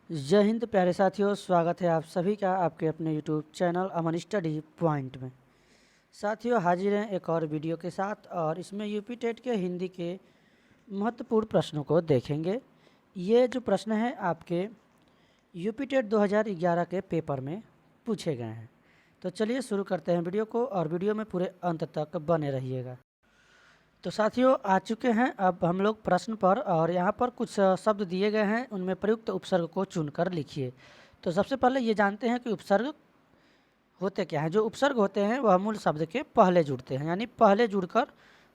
जय हिंद प्यारे साथियों, स्वागत है आप सभी का आपके अपने यूट्यूब चैनल अमन स्टडी पॉइंट में। साथियों हाजिर हैं एक और वीडियो के साथ और इसमें यूपी टेट के हिंदी के महत्वपूर्ण प्रश्नों को देखेंगे। ये जो प्रश्न है आपके यूपी टेट 2011 के पेपर में पूछे गए हैं। तो चलिए शुरू करते हैं वीडियो को और वीडियो में पूरे अंत तक बने रहिएगा। तो साथियों आ चुके हैं अब हम लोग प्रश्न पर और यहाँ पर कुछ शब्द दिए गए हैं, उनमें प्रयुक्त उपसर्ग को चुनकर लिखिए। तो सबसे पहले ये जानते हैं कि उपसर्ग होते क्या हैं। जो उपसर्ग होते हैं वह मूल शब्द के पहले जुड़ते हैं, यानी पहले जुड़कर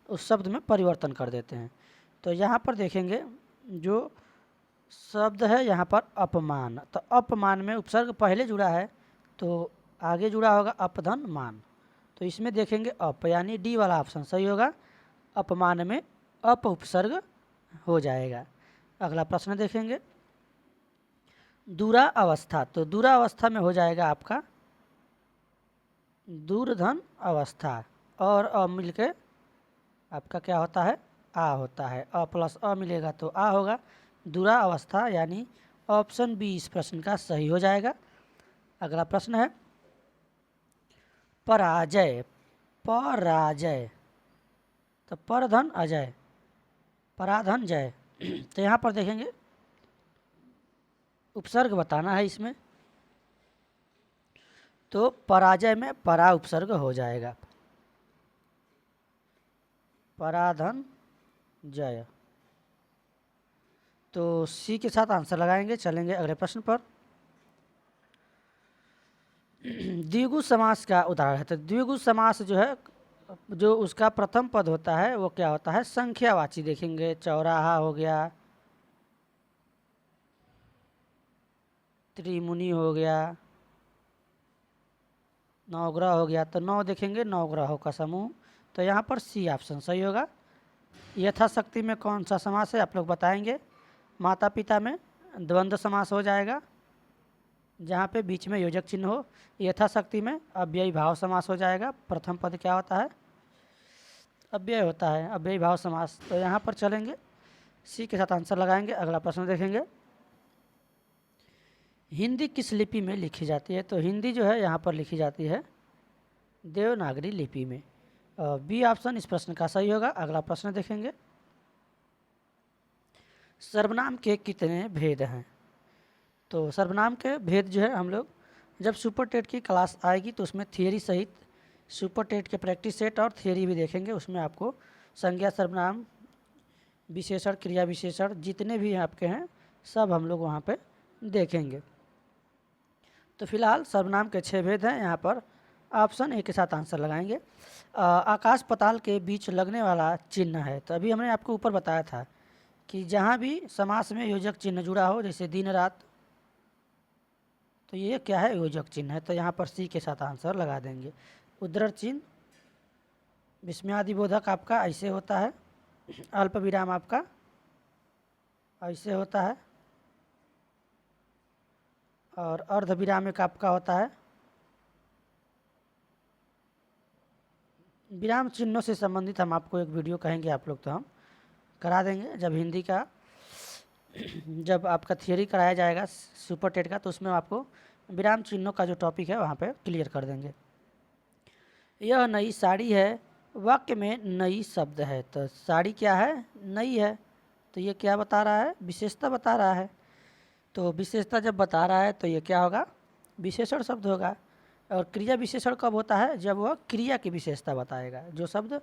उस शब्द में परिवर्तन कर देते हैं। तो यहाँ पर देखेंगे जो शब्द है यहाँ पर अपमान, तो अपमान में उपसर्ग पहले जुड़ा है तो आगे जुड़ा होगा अपधन मान। तो इसमें देखेंगे अप, यानी डी वाला ऑप्शन सही होगा। अपमान में अप उपसर्ग हो जाएगा। अगला प्रश्न देखेंगे दूरा अवस्था, तो दूरा अवस्था में हो जाएगा आपका दूरधन अवस्था और अ मिलके आपका क्या होता है आ होता है। अ प्लस अ मिलेगा तो आ होगा दूरा अवस्था, यानी ऑप्शन बी इस प्रश्न का सही हो जाएगा। अगला प्रश्न है पराजय, पराजय तो परधन अजय, पराधन जय। तो यहाँ पर देखेंगे उपसर्ग बताना है इसमें, तो पराजय में परा उपसर्ग हो जाएगा, पराधन जय। तो सी के साथ आंसर लगाएंगे। चलेंगे अगले प्रश्न पर। द्विगु समास का उदाहरण है। तो द्विगु समास जो है, जो उसका प्रथम पद होता है वो क्या होता है संख्यावाची। देखेंगे चौराहा हो गया, त्रिमुनि हो गया, नवग्रह हो गया। तो नौ देखेंगे नवग्रहों का समूह। तो यहाँ पर सी ऑप्शन सही होगा। यथाशक्ति में कौन सा समास है आप लोग बताएंगे। माता पिता में द्वंद्व समास हो जाएगा जहाँ पे बीच में योजक चिन्ह हो। यथाशक्ति में अव्ययी भाव समास हो जाएगा। प्रथम पद क्या होता है अव्यय होता है, अव्ययी भाव समास। तो यहाँ पर चलेंगे सी के साथ आंसर लगाएंगे। अगला प्रश्न देखेंगे हिंदी किस लिपि में लिखी जाती है। तो हिंदी जो है यहाँ पर लिखी जाती है देवनागरी लिपि में। बी ऑप्शन इस प्रश्न का सही होगा। अगला प्रश्न देखेंगे सर्वनाम के कितने भेद हैं। तो सर्वनाम के भेद जो है हम लोग जब सुपर टेट की क्लास आएगी तो उसमें थियरी सहित सुपर टेट के प्रैक्टिस सेट और थियरी भी देखेंगे। उसमें आपको संज्ञा सर्वनाम विशेषण क्रिया विशेषण जितने भी आपके हैं सब हम लोग वहाँ पे देखेंगे। तो फिलहाल सर्वनाम के 6 भेद हैं। यहाँ पर ऑप्शन ए के साथ आंसर लगाएंगे। आकाश पताल के बीच लगने वाला चिन्ह है। तो अभी हमने आपको ऊपर बताया था कि जहाँ भी समास में योजक चिन्ह जुड़ा हो, जैसे दिन रात, तो ये क्या है योजक चिन्ह है। तो यहाँ पर सी के साथ आंसर लगा देंगे। उद्धरण चिन्ह विस्मयादिबोधक आपका ऐसे होता है, अल्प विराम आपका ऐसे होता है और अर्ध विरामिक आपका होता है। विराम चिन्हों से संबंधित हम आपको एक वीडियो कहेंगे आप लोग, तो हम करा देंगे जब हिंदी का जब आपका थियरी कराया जाएगा सुपर टेट का, तो उसमें आपको विराम चिन्हों का जो टॉपिक है वहाँ पे क्लियर कर देंगे। यह नई साड़ी है, वाक्य में नई शब्द है। तो साड़ी क्या है नई है, तो ये क्या बता रहा है विशेषता बता रहा है। तो विशेषता जब बता रहा है तो ये क्या होगा विशेषण शब्द होगा। और क्रिया विशेषण कब होता है जब वह क्रिया की विशेषता बताएगा, जो शब्द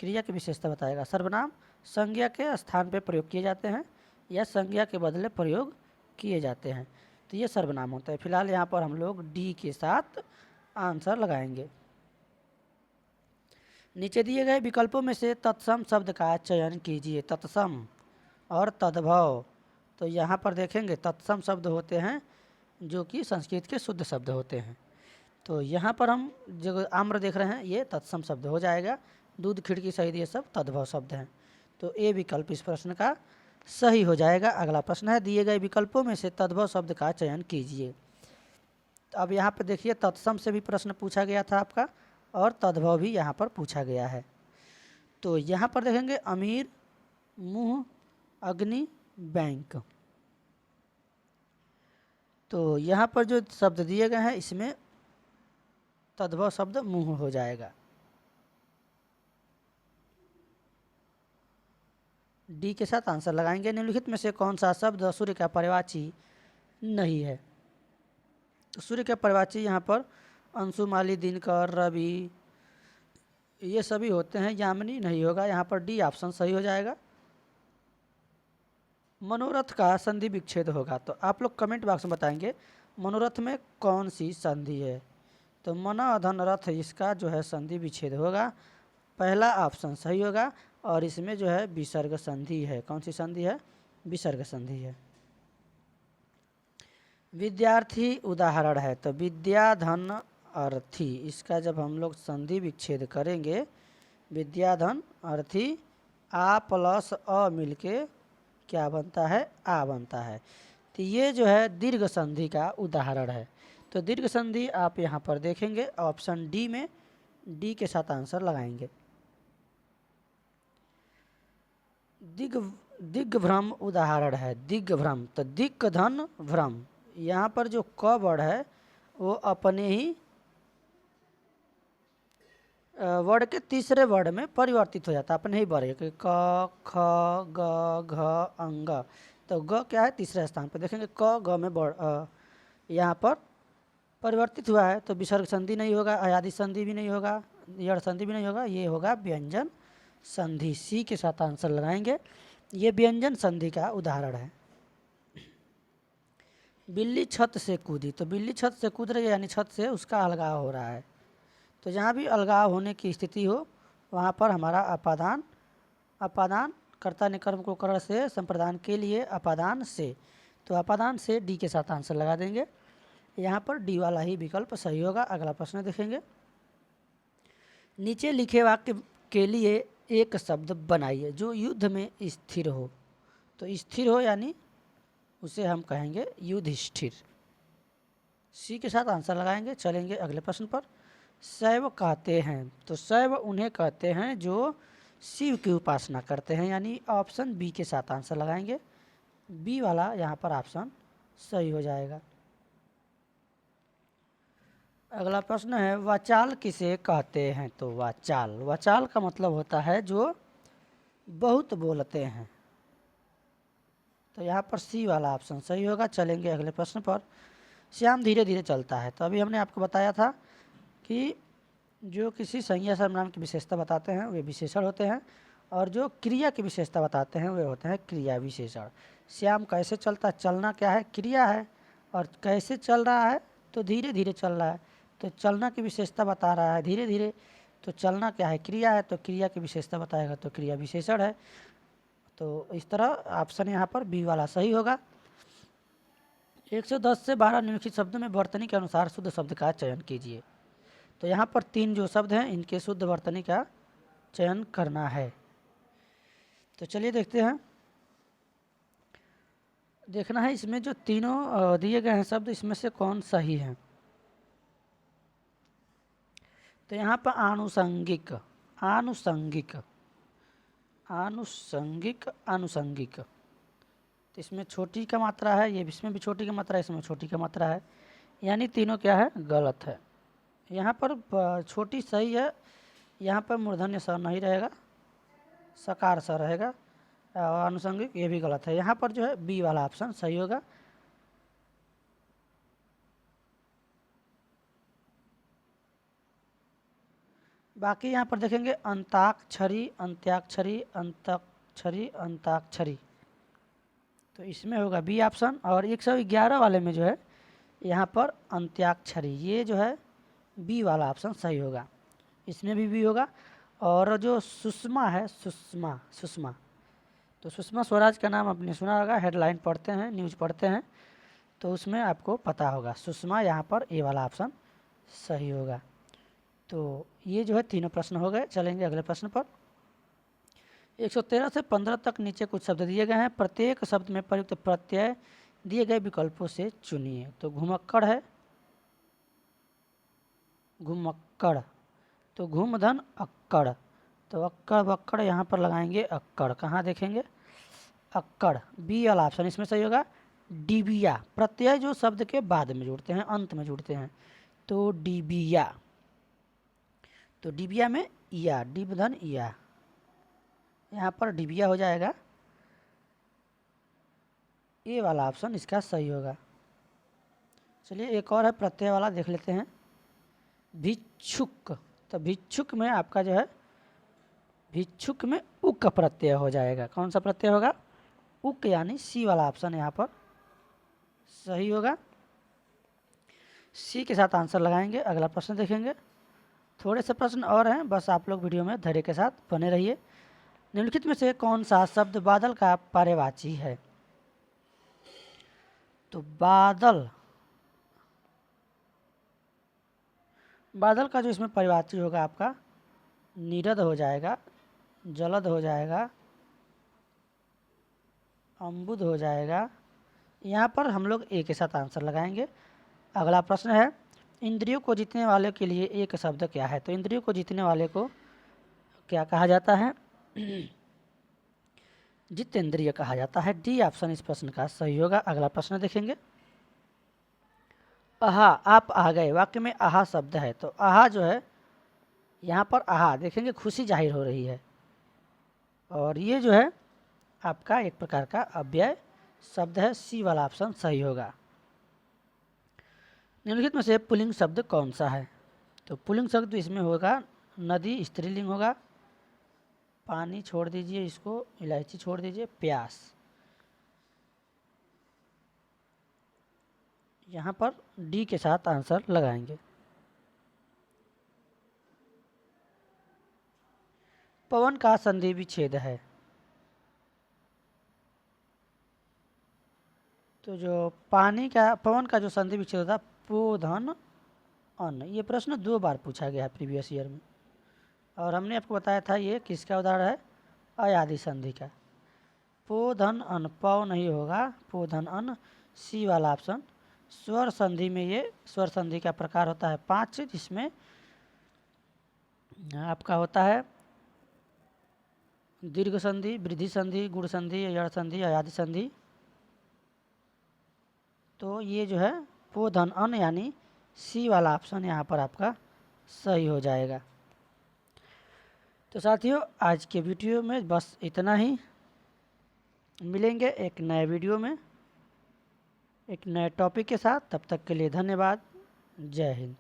क्रिया की विशेषता बताएगा। सर्वनाम संज्ञा के स्थान पर प्रयोग किए जाते हैं या संज्ञा के बदले प्रयोग किए जाते हैं, तो ये सर्वनाम होता है। फिलहाल यहाँ पर हम लोग डी के साथ आंसर लगाएंगे। नीचे दिए गए विकल्पों में से तत्सम शब्द का चयन कीजिए। तत्सम और तद्भव, तो यहाँ पर देखेंगे तत्सम शब्द होते हैं जो कि संस्कृत के शुद्ध शब्द होते हैं। तो यहाँ पर हम जो आम्र देख रहे हैं ये तत्सम शब्द हो जाएगा। दूध खिड़की सहित ये सब तद्भव शब्द हैं। तो ए विकल्प इस प्रश्न का सही हो जाएगा। अगला प्रश्न है दिए गए विकल्पों में से तद्भव शब्द का चयन कीजिए। तो अब यहाँ पर देखिए तत्सम से भी प्रश्न पूछा गया था आपका और तद्भव भी यहाँ पर पूछा गया है। तो यहाँ पर देखेंगे अमीर, मुंह, अग्नि, बैंक। तो यहाँ पर जो शब्द दिए गए हैं इसमें तद्भव शब्द मुंह हो जाएगा। डी के साथ आंसर लगाएंगे। निम्नलिखित में से कौन सा शब्द सूर्य का पर्यायवाची नहीं है? तो सूर्य का पर्यायवाची यहाँ पर अंशुमाली, दिनकर, रवि ये सभी होते हैं। यामिनी नहीं होगा, यहाँ पर डी ऑप्शन सही हो जाएगा। मनोरथ का संधि विच्छेद होगा। तो आप लोग कमेंट बॉक्स में बताएंगे मनोरथ में कौन सी संधि है। तो मना धन रथ इसका जो है संधि विच्छेद होगा, पहला ऑप्शन सही होगा। और इसमें जो है विसर्ग संधि है। कौन सी संधि है? विसर्ग संधि है। विद्यार्थी उदाहरण है। तो विद्या धन अर्थी इसका जब हम लोग संधि विच्छेद करेंगे, विद्या धन अर्थी आ प्लस अ मिलके क्या बनता है? आ बनता है। तो ये जो है दीर्घ संधि का उदाहरण है। तो दीर्घ संधि आप यहाँ पर देखेंगे ऑप्शन डी में, डी के साथ आंसर लगाएंगे। दिग्भ्रम उदाहरण है। दिग्भ्रम तो दिक् धन भ्रम, यहाँ पर जो क वर्ड है वो अपने ही वर्ड के तीसरे वर्ड में परिवर्तित हो जाता है, अपने ही वर्ड के क ख ग घ अंग। तो ग क्या है? तीसरे स्थान पर देखेंगे। क ग में यहाँ पर परिवर्तित हुआ है। तो विसर्ग संधि नहीं होगा, अयादि संधि भी नहीं होगा, यड़ संधि भी नहीं होगा, ये होगा व्यंजन संधि। सी के साथ आंसर लगाएंगे। ये व्यंजन संधि का उदाहरण है। बिल्ली छत से कूदी। तो बिल्ली छत से कूद रही है यानी छत से उसका अलगाव हो रहा है। तो जहाँ भी अलगाव होने की स्थिति हो वहाँ पर हमारा अपादान, अपादान कर्ता ने कर्म को करण से, संप्रदान के लिए अपादान से। तो अपादान से डी के साथ आंसर लगा देंगे। यहाँ पर डी वाला ही विकल्प सही होगा। अगला प्रश्न देखेंगे। नीचे लिखे वाक्य के लिए एक शब्द बनाइए जो युद्ध में स्थिर हो। तो स्थिर हो यानी उसे हम कहेंगे युधिष्ठिर। सी के साथ आंसर लगाएंगे। चलेंगे अगले प्रश्न पर। शैव कहते हैं। तो शैव उन्हें कहते हैं जो शिव की उपासना करते हैं, यानी ऑप्शन बी के साथ आंसर लगाएंगे। बी वाला यहाँ पर ऑप्शन सही हो जाएगा। अगला प्रश्न है वाचाल किसे कहते हैं? तो वाचाल, वाचाल का मतलब होता है जो बहुत बोलते हैं। तो यहाँ पर सी वाला ऑप्शन सही होगा। चलेंगे अगले प्रश्न पर। श्याम धीरे धीरे चलता है। तो अभी हमने आपको बताया था कि जो किसी संज्ञा सर्वनाम की विशेषता बताते हैं वे विशेषण होते हैं, और जो क्रिया की विशेषता बताते हैं वे होते हैं क्रिया विशेषण। श्याम कैसे चलता है? चलना क्या है? क्रिया है। और कैसे चल रहा है? तो धीरे धीरे चल रहा है। तो चलना की विशेषता बता रहा है धीरे धीरे। तो चलना क्या है? क्रिया है। तो क्रिया की विशेषता बताएगा तो क्रिया विशेषण है। तो इस तरह ऑप्शन यहाँ पर बी वाला सही होगा। 110 से 12 निम्नलिखित शब्दों में वर्तनी के अनुसार शुद्ध शब्द का चयन कीजिए। तो यहाँ पर 3 जो शब्द हैं इनके शुद्ध वर्तनी का चयन करना है। तो चलिए देखते हैं। देखना है इसमें जो तीनों दिए गए हैं शब्द इसमें से कौन सही है। तो यहाँ पर आनुषंगिक, आनुषंगिक, आनुषंगिक, आनुषंगिक। तो इसमें छोटी का मात्रा है, ये इसमें भी छोटी का मात्रा है, इसमें छोटी का मात्रा है, यानी तीनों क्या है? गलत है। यहाँ पर छोटी सही है, यहाँ पर मूर्धन्य स नहीं रहेगा, सकार स रहेगा। और आनुषंगिक ये भी गलत है। यहाँ पर जो है बी वाला ऑप्शन सही होगा। बाकी यहाँ पर देखेंगे अंताक्षरी, अंत्याक्षरी, अंतक्षरी, अंताक्षरी। तो इसमें होगा बी ऑप्शन। और 111 वाले में जो है यहाँ पर अंत्याक्षरी, ये जो है बी वाला ऑप्शन सही होगा। इसमें भी बी होगा। और जो सुषमा है, सुषमा, सुषमा, तो सुषमा स्वराज का नाम आपने सुना होगा, हेडलाइन पढ़ते हैं, न्यूज़ पढ़ते हैं, तो उसमें आपको पता होगा। सुषमा यहाँ पर ए वाला ऑप्शन सही होगा। तो ये जो है तीनों प्रश्न हो गए। चलेंगे अगले प्रश्न पर। 113 से 15 तक नीचे कुछ शब्द दिए गए हैं। प्रत्येक शब्द में प्रयुक्त प्रत्यय दिए गए विकल्पों से चुनिए। तो घुमक्कड़ है, घुमक्कड़। तो घुमधन अक्कड़। तो अक्कड़ बक्कड़ यहाँ पर लगाएंगे अक्कड़। कहाँ देखेंगे? अक्कड़, बी वाला ऑप्शन इसमें सही होगा। डिबिया, प्रत्यय जो शब्द के बाद में जुड़ते हैं, अंत में जुड़ते हैं, तो डिबिया। तो डिबिया में या, डिब धन या, यहाँ पर डिबिया हो जाएगा। ये वाला ऑप्शन इसका सही होगा। चलिए एक और है प्रत्यय वाला, देख लेते हैं। भिक्षुक, तो भिक्षुक में आपका जो है, भिक्षुक में उक प्रत्यय हो जाएगा। कौन सा प्रत्यय होगा? उक, यानी सी वाला ऑप्शन यहाँ पर सही होगा। सी के साथ आंसर लगाएंगे। अगला प्रश्न देखेंगे। थोड़े से प्रश्न और हैं, बस आप लोग वीडियो में धैर्य के साथ बने रहिए। निम्नलिखित में से कौन सा शब्द बादल का पर्यायवाची है? तो बादल, बादल का जो इसमें पर्यायवाची होगा आपका नीरद हो जाएगा, जलद हो जाएगा, अम्बुद हो जाएगा। यहाँ पर हम लोग ए के साथ आंसर लगाएंगे। अगला प्रश्न है, इंद्रियों को जीतने वाले के लिए एक शब्द क्या है? तो इंद्रियों को जीतने वाले को क्या कहा जाता है? जितेंद्रिय कहा जाता है। डी ऑप्शन इस प्रश्न का सही होगा। अगला प्रश्न देखेंगे। आहा, आप आ गए, वाक्य में आहा शब्द है। तो आहा जो है, यहाँ पर आहा देखेंगे खुशी जाहिर हो रही है, और ये जो है आपका एक प्रकार का अव्यय शब्द है। सी वाला ऑप्शन सही होगा। निम्नलिखित में से पुल्लिंग शब्द कौन सा है? तो पुल्लिंग शब्द इसमें होगा नदी, स्त्रीलिंग होगा। पानी छोड़ दीजिए, इसको इलायची छोड़ दीजिए, प्यास। यहाँ पर डी के साथ आंसर लगाएंगे। पवन का संधि विच्छेद है। तो जो पानी का, पवन का जो संधि विच्छेद होता है, पो धन अन्न। ये प्रश्न 2 बार पूछा गया है प्रीवियस ईयर में, और हमने आपको बताया था ये किसका उदाहरण है? अयादि संधि का। पो धन अन्न, पौ नहीं होगा, पो धन अन्न, सी वाला ऑप्शन। स्वर संधि में ये स्वर संधि का प्रकार होता है 5, जिसमें आपका होता है दीर्घ संधि, वृद्धि संधि, गुण संधि, यड़ संधि, अयादि संधि। तो ये जो है पो धन अन्न, यानी सी वाला ऑप्शन यहाँ पर आपका सही हो जाएगा। तो साथियों, आज के वीडियो में बस इतना ही। मिलेंगे एक नए वीडियो में एक नए टॉपिक के साथ। तब तक के लिए धन्यवाद। जय हिंद।